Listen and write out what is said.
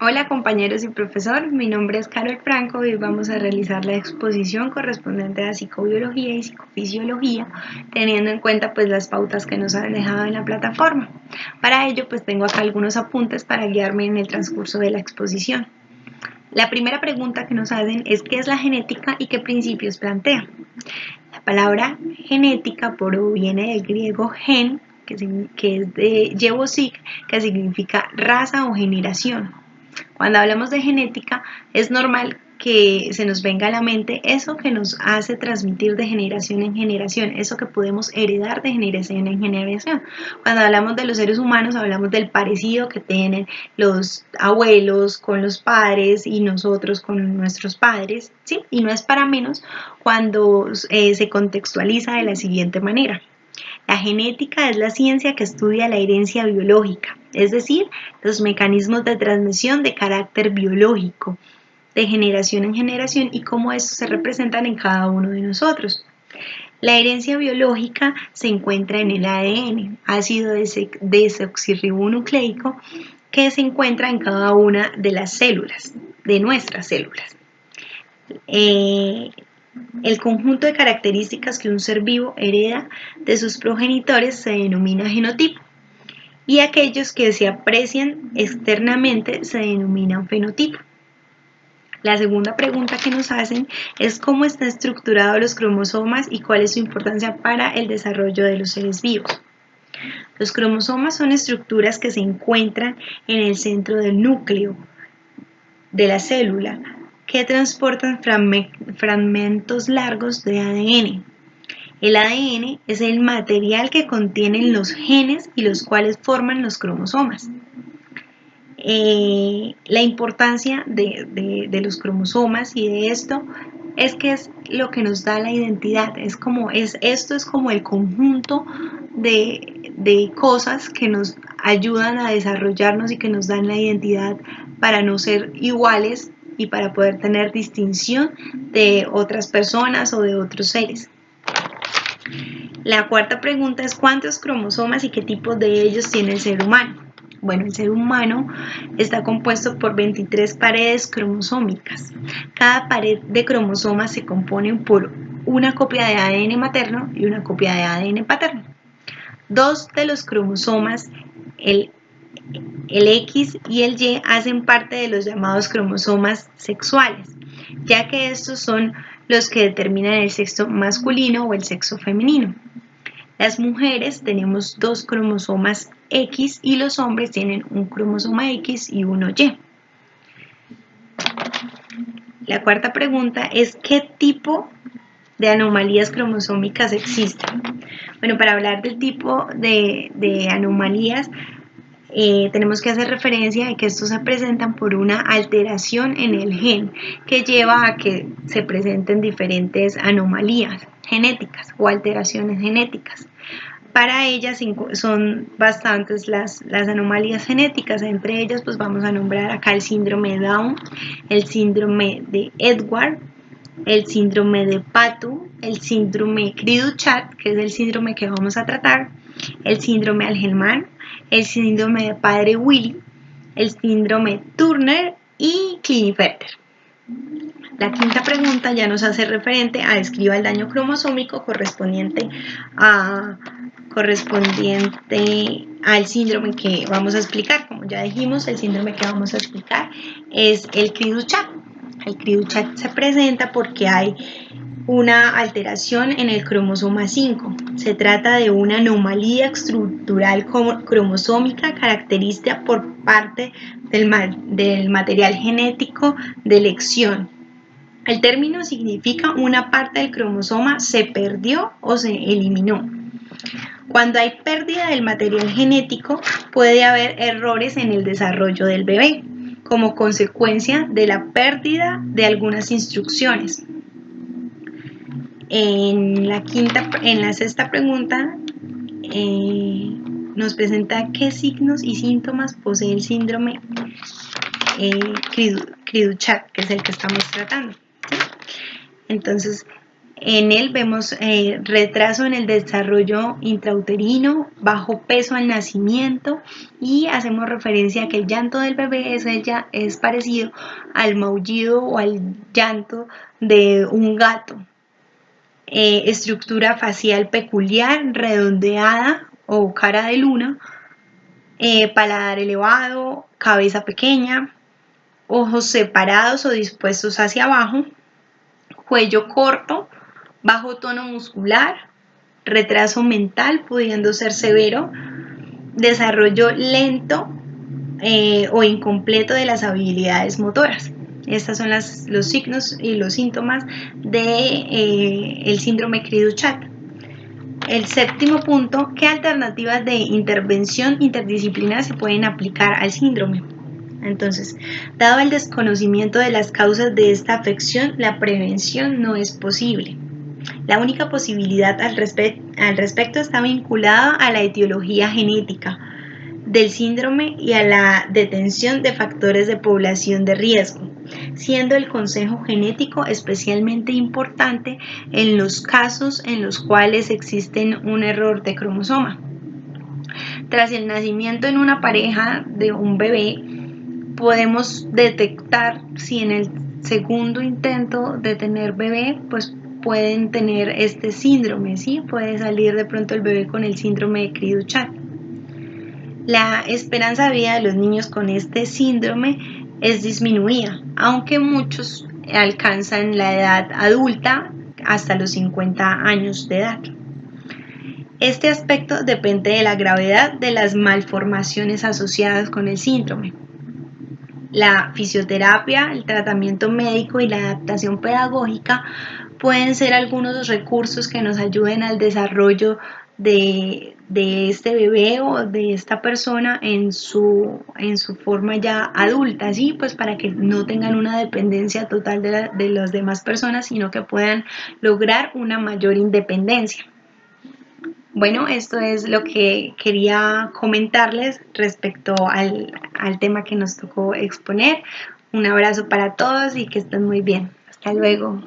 Hola compañeros y profesor, mi nombre es Carol Franco y hoy vamos a realizar la exposición correspondiente a psicobiología y psicofisiología, teniendo en cuenta pues las pautas que nos han dejado en la plataforma. Para ello pues tengo acá algunos apuntes para guiarme en el transcurso de la exposición. La primera pregunta que nos hacen es ¿qué es la genética y qué principios plantea? La palabra genética proviene del griego gen, que es de Yevosik, que significa raza o generación. Cuando hablamos de genética, es normal que se nos venga a la mente eso que nos hace transmitir de generación en generación, eso que podemos heredar de generación en generación. Cuando hablamos de los seres humanos, hablamos del parecido que tienen los abuelos con los padres y nosotros con nuestros padres, ¿sí? Y no es para menos cuando se contextualiza de la siguiente manera. La genética es la ciencia que estudia la herencia biológica, es decir, los mecanismos de transmisión de carácter biológico, de generación en generación y cómo estos se representan en cada uno de nosotros. La herencia biológica se encuentra en el ADN, ácido desoxirribonucleico, que se encuentra en cada una de las células, de nuestras células. El conjunto de características que un ser vivo hereda de sus progenitores se denomina genotipo y aquellos que se aprecian externamente se denominan fenotipo. La segunda pregunta que nos hacen es cómo están estructurados los cromosomas y cuál es su importancia para el desarrollo de los seres vivos. Los cromosomas son estructuras que se encuentran en el centro del núcleo de la célula, que transportan fragmentos largos de ADN. El ADN es el material que contienen los genes y los cuales forman los cromosomas. La importancia de los cromosomas y de esto es que es lo que nos da la identidad, esto es como el conjunto de cosas que nos ayudan a desarrollarnos y que nos dan la identidad para no ser iguales y para poder tener distinción de otras personas o de otros seres. La cuarta pregunta es ¿cuántos cromosomas y qué tipos de ellos tiene el ser humano? Bueno, el ser humano está compuesto por 23 paredes cromosómicas. Cada pared de cromosomas se compone por una copia de ADN materno y una copia de ADN paterno. Dos de los cromosomas, el X y el Y, hacen parte de los llamados cromosomas sexuales, ya que estos son los que determinan el sexo masculino o el sexo femenino. Las mujeres tenemos dos cromosomas X y los hombres tienen un cromosoma X y uno Y. La cuarta pregunta es ¿qué tipo de anomalías cromosómicas existen? Bueno, para hablar del tipo de anomalías, tenemos que hacer referencia a que estos se presentan por una alteración en el gen que lleva a que se presenten diferentes anomalías genéticas o alteraciones genéticas. Para ellas son bastantes las anomalías genéticas, entre ellas pues vamos a nombrar acá el síndrome de Down, el síndrome de Edwards, el síndrome de Patu, el síndrome Cri-du-Chat, que es el síndrome que vamos a tratar, el síndrome Angelman, el síndrome de Prader-Willi, el síndrome Turner y Klinefelter. La quinta pregunta ya nos hace referente a describa el daño cromosómico correspondiente al síndrome que vamos a explicar. Como ya dijimos, el síndrome que vamos a explicar es el Cri-du-Chat. El Cri-du-Chat se presenta porque hay una alteración en el cromosoma 5. Se trata de una anomalía estructural cromosómica característica por parte del material genético de elección. El término significa una parte del cromosoma se perdió o se eliminó. Cuando hay pérdida del material genético, puede haber errores en el desarrollo del bebé, como consecuencia de la pérdida de algunas instrucciones. En la sexta pregunta nos presenta qué signos y síntomas posee el síndrome Cri-du-Chat, que es el que estamos tratando. ¿Sí? Entonces, En él vemos retraso en el desarrollo intrauterino, bajo peso al nacimiento y hacemos referencia a que el llanto del bebé es parecido al maullido o al llanto de un gato. Estructura facial peculiar, redondeada o cara de luna, paladar elevado, cabeza pequeña, ojos separados o dispuestos hacia abajo, cuello corto, bajo tono muscular, retraso mental pudiendo ser severo, desarrollo lento o incompleto de las habilidades motoras. Estos son los signos y los síntomas del síndrome Cri-du-Chat. El séptimo punto, ¿qué alternativas de intervención interdisciplinar se pueden aplicar al síndrome? Entonces, dado el desconocimiento de las causas de esta afección, la prevención no es posible. La única posibilidad al respecto está vinculada a la etiología genética del síndrome y a la detención de factores de población de riesgo, siendo el consejo genético especialmente importante en los casos en los cuales existe un error de cromosoma. Tras el nacimiento en una pareja de un bebé, podemos detectar si en el segundo intento de tener bebé, pues pueden tener este síndrome, ¿sí? Puede salir de pronto el bebé con el síndrome de Cri-du-Chat. La esperanza de vida de los niños con este síndrome es disminuida, aunque muchos alcanzan la edad adulta hasta los 50 años de edad. Este aspecto depende de la gravedad de las malformaciones asociadas con el síndrome. La fisioterapia, el tratamiento médico y la adaptación pedagógica pueden ser algunos recursos que nos ayuden al desarrollo de este bebé o de esta persona en su forma ya adulta, ¿sí? Pues para que no tengan una dependencia total de las demás personas, sino que puedan lograr una mayor independencia. Bueno, esto es lo que quería comentarles respecto al tema que nos tocó exponer. Un abrazo para todos y que estén muy bien. Hasta luego.